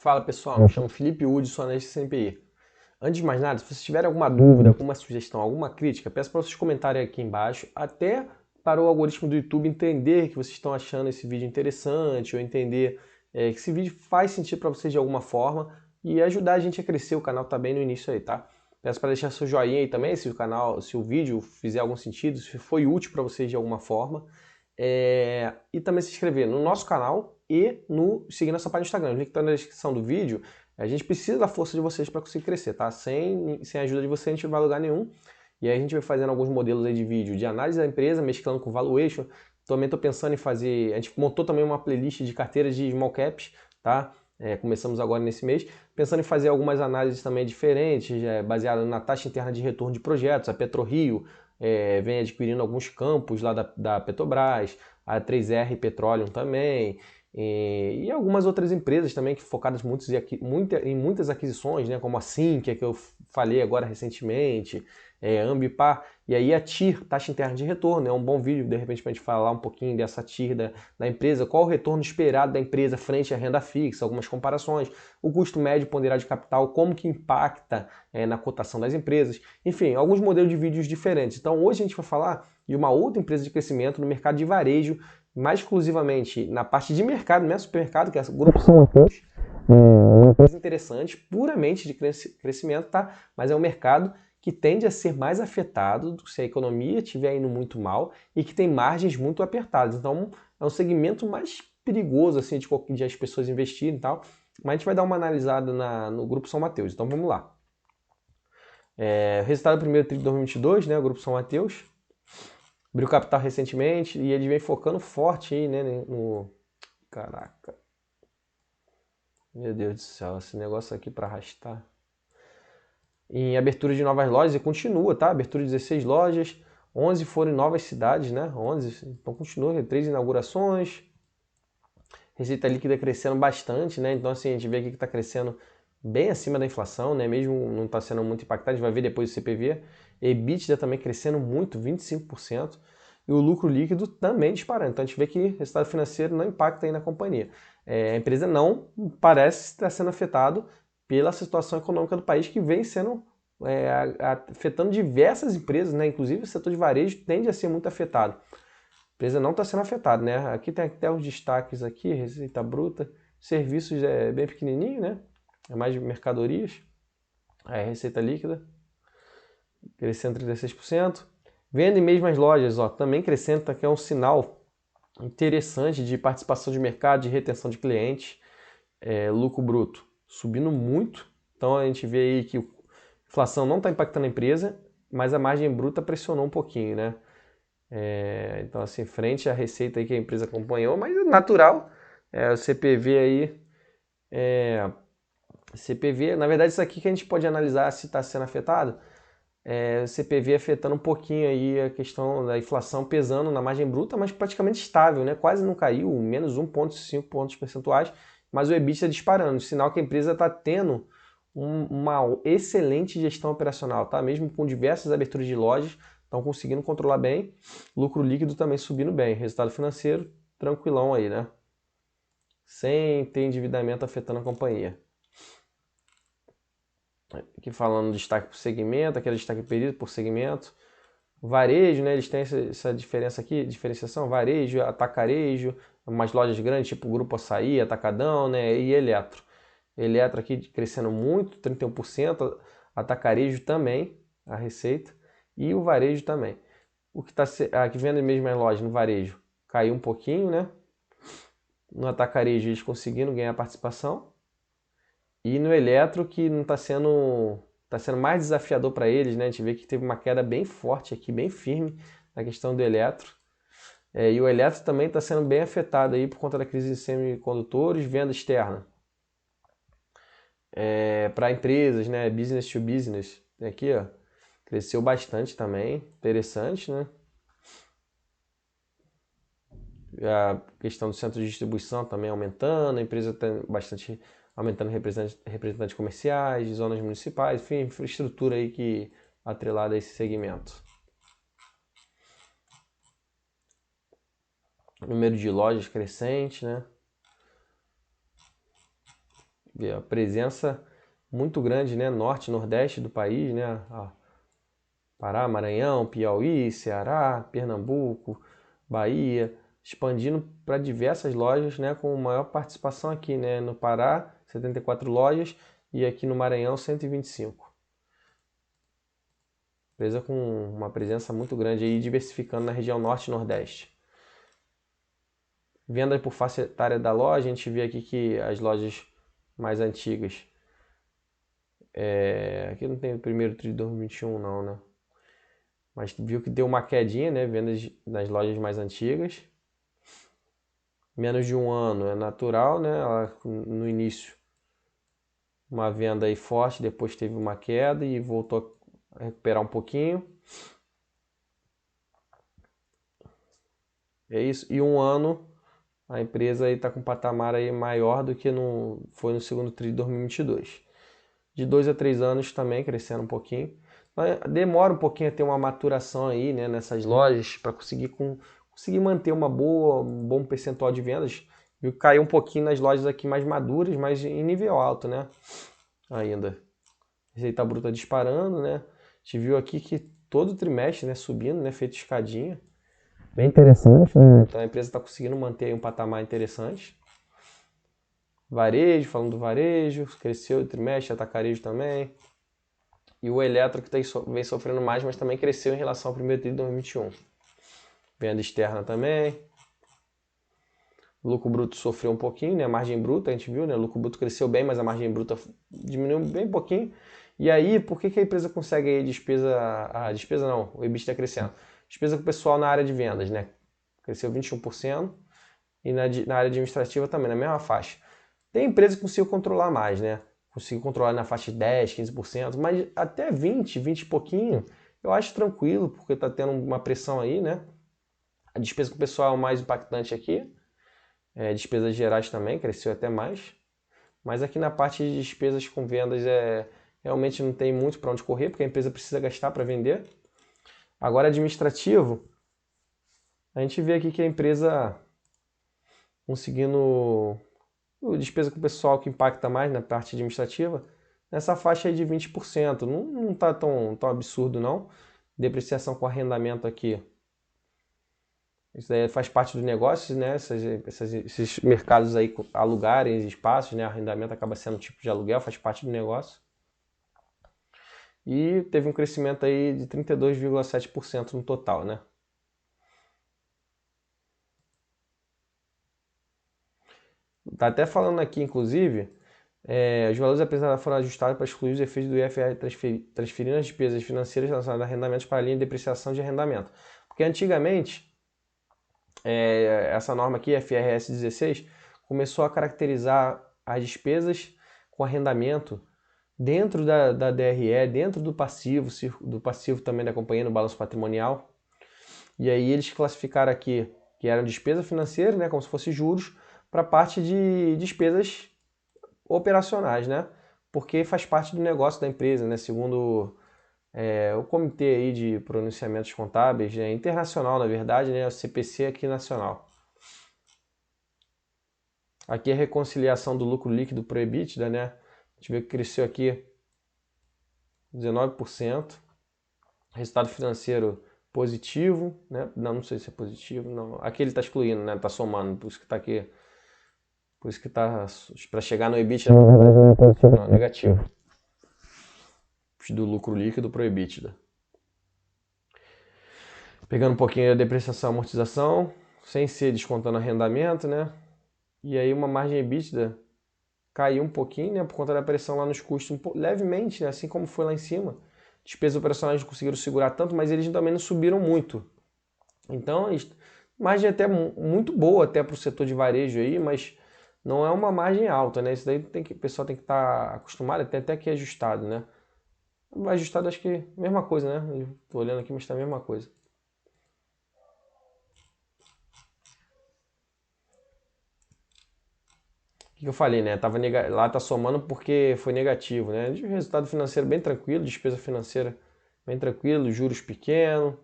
Fala pessoal, me chamo Felipe Udi, sou analista CNPI. Antes de mais nada, se vocês tiverem alguma dúvida, alguma sugestão, alguma crítica, peço para vocês comentarem aqui embaixo, até para o algoritmo do YouTube entender que vocês estão achando esse vídeo interessante, ou entender que esse vídeo faz sentido para vocês de alguma forma e ajudar a gente a crescer. O canal está bem no início aí, tá? Peço para deixar seu joinha aí também, se o canal, se o vídeo fizer algum sentido, se foi útil para vocês de alguma forma. E também se inscrever no nosso canal e seguir nossa página no Instagram. O link está na descrição do vídeo. A gente precisa da força de vocês para conseguir crescer, tá? Sem a ajuda de vocês a gente não vai a lugar nenhum. E aí a gente vai fazendo alguns modelos aí de vídeo de análise da empresa, mesclando com valuation. Também estou pensando em fazer... A gente montou também uma playlist de carteiras de small caps, tá? Começamos agora nesse mês. Pensando em fazer algumas análises também diferentes, baseadas na taxa interna de retorno de projetos. A PetroRio vem adquirindo alguns campos lá da Petrobras, a 3R Petroleum também, e algumas outras empresas também que focadas em muitas aquisições, né, como a Sinqia, que eu falei agora recentemente, Ambipar, e aí a TIR, taxa interna de retorno, é um bom vídeo de repente para a gente falar um pouquinho dessa TIR da empresa, qual o retorno esperado da empresa frente à renda fixa, algumas comparações, o custo médio ponderado de capital, como que impacta na cotação das empresas, enfim, alguns modelos de vídeos diferentes. Então hoje a gente vai falar de uma outra empresa de crescimento no mercado de varejo, mais exclusivamente na parte de mercado, não é supermercado, que é o Grupo São Mateus. Uma empresa interessante, puramente de crescimento, tá? Mas é um mercado que tende a ser mais afetado se a economia estiver indo muito mal e que tem margens muito apertadas. Então é um segmento mais perigoso assim de as pessoas investirem e tal. Mas a gente vai dar uma analisada no Grupo São Mateus. Então vamos lá. Resultado do primeiro TRI de 2022, né? O Grupo São Mateus abriu capital recentemente e ele vem focando forte aí, né? Caraca. Meu Deus do céu, esse negócio aqui para arrastar. Em abertura de novas lojas e continua, tá? Abertura de 16 lojas, 11 foram em novas cidades, né? 11, então continua, 3 inaugurações. Receita líquida crescendo bastante, né? Então assim, a gente vê aqui que está crescendo bem acima da inflação, né? Mesmo não está sendo muito impactado, a gente vai ver depois o CPV. EBITDA também crescendo muito, 25%. E o lucro líquido também disparando. Então a gente vê que o resultado financeiro não impacta aí na companhia. A empresa não parece estar sendo afetado pela situação econômica do país, que vem sendo afetando diversas empresas, né? Inclusive o setor de varejo tende a ser muito afetado. A empresa não está sendo afetada, né? Aqui tem até os destaques aqui, receita bruta, serviços é bem pequenininho, né? É mais de mercadorias. Aí receita líquida crescendo 36%. Venda em mesmas lojas, ó, também crescendo, tá, que é um sinal interessante de participação de mercado, de retenção de clientes. Lucro bruto subindo muito. Então a gente vê aí que a inflação não está impactando a empresa, mas a margem bruta pressionou um pouquinho, né? Então, assim, frente à receita aí que a empresa acompanhou, mas é natural. O CPV aí. CPV, na verdade, isso aqui que a gente pode analisar se está sendo afetado. O CPV afetando um pouquinho aí a questão da inflação pesando na margem bruta, mas praticamente estável, né? Quase não caiu, menos 1,5 pontos percentuais, mas o EBITDA disparando, sinal que a empresa está tendo uma excelente gestão operacional, tá? Mesmo com diversas aberturas de lojas, estão conseguindo controlar bem, lucro líquido também subindo bem, resultado financeiro tranquilão aí, né? Sem ter endividamento afetando a companhia. Aqui falando destaque por segmento, aqui é destaque período por segmento. Varejo, né? Eles têm essa diferença aqui, diferenciação, varejo, atacarejo, umas lojas grandes, tipo Grupo Açaí, Atacadão, né? E Eletro. Eletro aqui crescendo muito, 31%, atacarejo também, a receita, e o varejo também. O que está aqui vendo mesmo as lojas no varejo caiu um pouquinho, né? No atacarejo eles conseguiram ganhar participação. E no Eletro que não está sendo mais desafiador para eles, né? A gente vê que teve uma queda bem forte aqui, bem firme na questão do Eletro. E o Eletro também está sendo bem afetado aí por conta da crise de semicondutores, venda externa. Para empresas, né? Business to business. Aqui, ó, cresceu bastante também, interessante, né? A questão do centro de distribuição também aumentando, a empresa tem bastante aumentando representantes comerciais, zonas municipais, enfim, infraestrutura aí que atrelada a esse segmento. Número de lojas crescente, né? vê a presença muito grande, né? Norte, Nordeste do país, né? Pará, Maranhão, Piauí, Ceará, Pernambuco, Bahia, expandindo para diversas lojas, né? Com maior participação aqui, né? No Pará, 74 lojas e aqui no Maranhão, 125. Empresa com uma presença muito grande aí, diversificando na região Norte e Nordeste. Venda por faixa etária da loja, a gente vê aqui que as lojas mais antigas. Aqui não tem o primeiro TRI de 2021 não, né? Mas viu que deu uma quedinha, né? Vendas nas lojas mais antigas. Menos de um ano é natural, né? No início, uma venda aí forte, depois teve uma queda e voltou a recuperar um pouquinho. É isso. E um ano, a empresa aí está com um patamar aí maior do que foi no segundo TRI de 2022. De 2 a 3 anos também crescendo um pouquinho. Demora um pouquinho a ter uma maturação aí, né, nessas lojas para conseguir manter um bom percentual de vendas. Viu que caiu um pouquinho nas lojas aqui mais maduras, mas em nível alto, né? Ainda. Receita bruta disparando, né? A gente viu aqui que todo trimestre, né, subindo, né, feito escadinha. Bem interessante, né? Então a empresa está conseguindo manter aí um patamar interessante. Varejo, falando do varejo, cresceu o trimestre, atacarejo também. E o elétrico vem sofrendo mais, mas também cresceu em relação ao primeiro TRI de 2021. Venda externa também. O lucro bruto sofreu um pouquinho, né? A margem bruta, a gente viu, né? O lucro bruto cresceu bem, mas a margem bruta diminuiu bem pouquinho. E aí, por que a empresa consegue aí despesa não, o EBITDA crescendo? Despesa com o pessoal na área de vendas, né? Cresceu 21% e na área administrativa também, na mesma faixa. Tem empresa que conseguiu controlar mais, né? Conseguiu controlar na faixa de 10, 15%, mas até 20 e pouquinho, eu acho tranquilo, porque está tendo uma pressão aí, né? A despesa com o pessoal é o mais impactante aqui. Despesas gerais também, cresceu até mais. Mas aqui na parte de despesas com vendas realmente não tem muito para onde correr, porque a empresa precisa gastar para vender. Agora, administrativo, a gente vê aqui que a empresa conseguindo despesa com o pessoal que impacta mais na parte administrativa, nessa faixa aí de 20%. Não está tão absurdo, não. Depreciação com arrendamento aqui. Isso daí faz parte do negócio, né? Esses mercados aí alugarem espaços, né? Arrendamento acaba sendo um tipo de aluguel, faz parte do negócio. E teve um crescimento aí de 32,7% no total, né? Tá até falando aqui, inclusive, os valores apresentados foram ajustados para excluir os efeitos do IFR transferindo as despesas financeiras relacionadas a arrendamentos para a linha de depreciação de arrendamento. Porque antigamente, essa norma aqui, FRS 16, começou a caracterizar as despesas com arrendamento dentro da DRE, dentro do passivo também da companhia no balanço patrimonial. E aí eles classificaram aqui que eram despesa financeira, né, como se fosse juros, para a parte de despesas operacionais, né? Porque faz parte do negócio da empresa, né? Segundo o Comitê aí de Pronunciamentos Contábeis, né? Internacional, na verdade, né? O CPC aqui nacional. Aqui é a reconciliação do lucro líquido para o EBITDA, né? A gente vê que cresceu aqui 19%. Resultado financeiro positivo, né? Não sei se é positivo, não. Aqui ele está excluindo, né? Está somando, por isso que está aqui. Por isso que está para chegar no EBITDA, na verdade não é positivo, não, é negativo. Do lucro líquido para o EBITDA. Pegando um pouquinho a depreciação e amortização, sem ser descontando arrendamento, né? E aí uma margem EBITDA caiu um pouquinho, né? Por conta da pressão lá nos custos, levemente, né? Assim como foi lá em cima. Despesas operacionais não conseguiram segurar tanto, mas eles também não subiram muito. Então, margem até muito boa até para o setor de varejo aí, mas não é uma margem alta, né? Isso daí o pessoal tem que estar acostumado, tem até que ajustado, né? Ajustado acho que mesma coisa, né? Estou olhando aqui, mas está a mesma coisa. O que eu falei, né? Lá tá somando porque foi negativo, né? De resultado financeiro bem tranquilo, despesa financeira bem tranquilo, juros pequenos,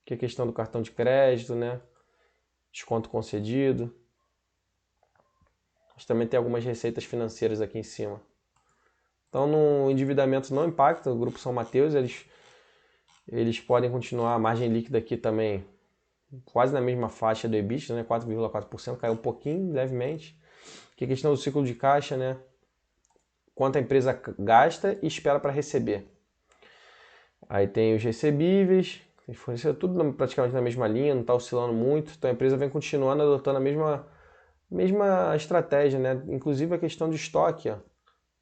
que é questão do cartão de crédito, né? Desconto concedido. mas também tem algumas receitas financeiras aqui em cima. Então, no endividamento não impacta o Grupo São Mateus, eles podem continuar, a margem líquida aqui também quase na mesma faixa do EBITDA, né? 4,4%, caiu um pouquinho, levemente. Que é a questão do ciclo de caixa, né? Quanto a empresa gasta e espera para receber. Aí tem os recebíveis, tudo praticamente na mesma linha, não está oscilando muito. Então a empresa vem continuando adotando a mesma estratégia, né? Inclusive a questão de estoque, ó,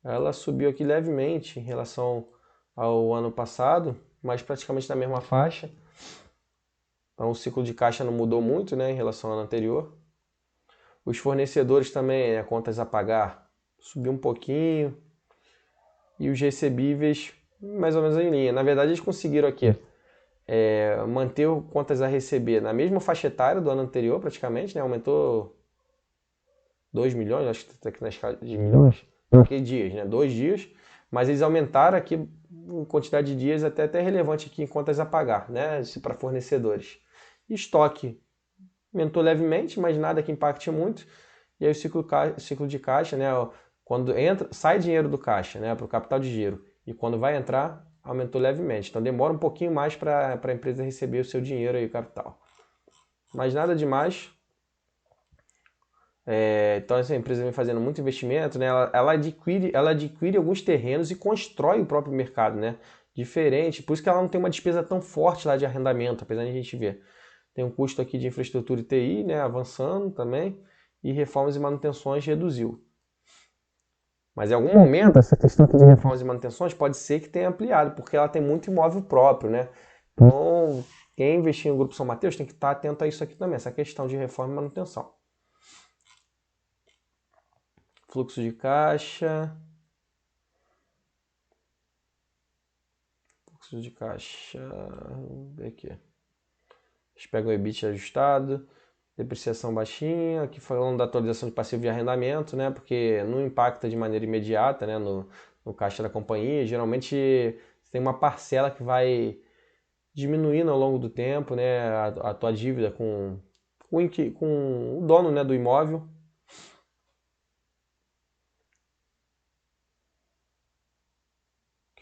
ela subiu aqui levemente em relação ao ano passado, mas praticamente na mesma faixa. Então o ciclo de caixa não mudou muito, né, em relação ao ano anterior. Os fornecedores também, né, contas a pagar, subiu um pouquinho. E os recebíveis, mais ou menos em linha. Na verdade, eles conseguiram aqui manter contas a receber na mesma faixa etária do ano anterior, praticamente, né? Aumentou 2 milhões, acho que está aqui na escala de milhões. Aqui dias, né? 2 dias. Mas eles aumentaram aqui a quantidade de dias até relevante aqui em contas a pagar, né? Para fornecedores. Estoque aumentou levemente, mas nada que impacte muito. E aí o ciclo de caixa, né? Quando sai dinheiro do caixa, né, para o capital de giro, e quando vai entrar, aumentou levemente. Então demora um pouquinho mais para a empresa receber o seu dinheiro aí, o capital. Mas nada demais. Então essa empresa vem fazendo muito investimento, né? Ela adquire alguns terrenos e constrói o próprio mercado, né? Diferente, por isso que ela não tem uma despesa tão forte lá de arrendamento, apesar de a gente ver. Tem um custo aqui de infraestrutura e TI, né, avançando também, e reformas e manutenções reduziu. Mas em algum momento essa questão aqui de reformas e manutenções pode ser que tenha ampliado, porque ela tem muito imóvel próprio, né? Então, quem investir no Grupo São Mateus tem que estar atento a isso aqui também, essa questão de reforma e manutenção. Fluxo de caixa. Fluxo de caixa. Vamos ver aqui. Eles pegam o EBIT ajustado. Depreciação baixinha. Aqui falando da atualização de passivo de arrendamento, né? Porque não impacta de maneira imediata, né? No caixa da companhia. Geralmente tem uma parcela que vai diminuindo ao longo do tempo, né? A tua dívida com o dono, né, do imóvel.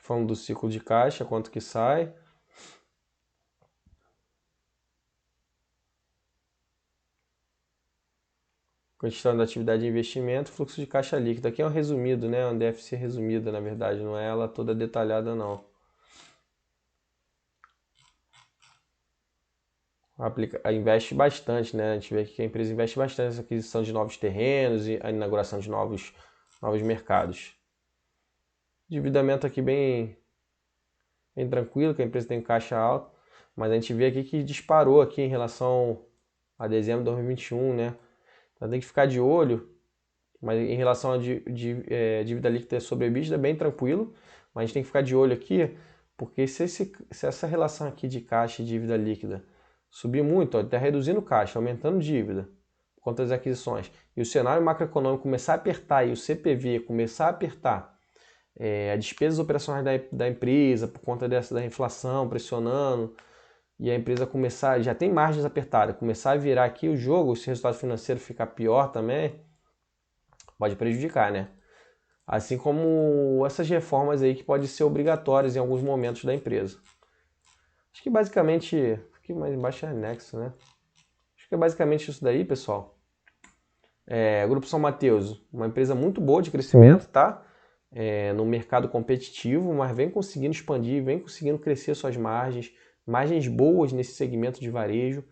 Falando do ciclo de caixa, quanto que sai. Questão da atividade de investimento, fluxo de caixa líquido. Aqui é um resumido, né? Um déficit resumido, na verdade, não é ela toda detalhada, não. Investe bastante, né? A gente vê que a empresa investe bastante nessa aquisição de novos terrenos e a inauguração de novos mercados. Endividamento aqui bem tranquilo, que a empresa tem caixa alto, mas a gente vê aqui que disparou aqui em relação a dezembro de 2021, né? Então tem que ficar de olho, mas em relação a dívida líquida sobre EBITDA é bem tranquilo, mas a gente tem que ficar de olho aqui, porque se essa relação aqui de caixa e dívida líquida subir muito, está reduzindo caixa, aumentando dívida por conta das aquisições, e o cenário macroeconômico começar a apertar e o CPV começar a apertar, as despesas operacionais da empresa por conta da inflação pressionando, e a empresa começar, já tem margens apertadas, começar a virar aqui o jogo, se o resultado financeiro ficar pior também, pode prejudicar, né? Assim como essas reformas aí que podem ser obrigatórias em alguns momentos da empresa. Acho que basicamente, aqui mais embaixo é anexo, né? Acho que é basicamente isso daí, pessoal. Grupo São Mateus, uma empresa muito boa de crescimento, tá? No mercado competitivo, mas vem conseguindo expandir, vem conseguindo crescer suas margens boas nesse segmento de varejo,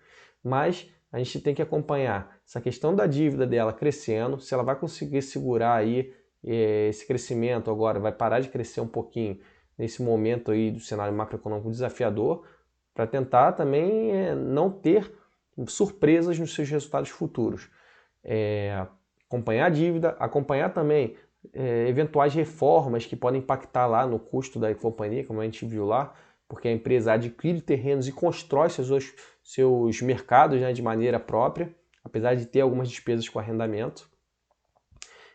mas a gente tem que acompanhar essa questão da dívida dela crescendo, se ela vai conseguir segurar aí esse crescimento agora, vai parar de crescer um pouquinho nesse momento aí do cenário macroeconômico desafiador, para tentar também não ter surpresas nos seus resultados futuros. Acompanhar a dívida, acompanhar também eventuais reformas que podem impactar lá no custo da companhia, como a gente viu lá, porque a empresa adquire terrenos e constrói seus mercados, né, de maneira própria, apesar de ter algumas despesas com arrendamento.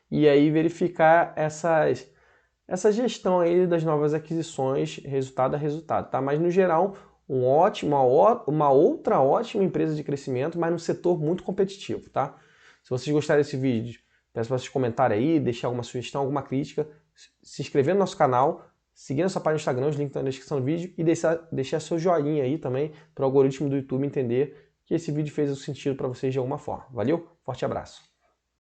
E aí verificar essa gestão aí das novas aquisições, resultado a resultado, tá? Mas no geral, uma outra ótima empresa de crescimento, mas num setor muito competitivo, tá? Se vocês gostaram desse vídeo, Peço para vocês comentarem aí, deixar alguma sugestão, alguma crítica, se inscrever no nosso canal, seguir nossa página no Instagram, os links estão na descrição do vídeo, e deixar seu joinha aí também para o algoritmo do YouTube entender que esse vídeo fez o sentido para vocês de alguma forma. Valeu? Forte abraço!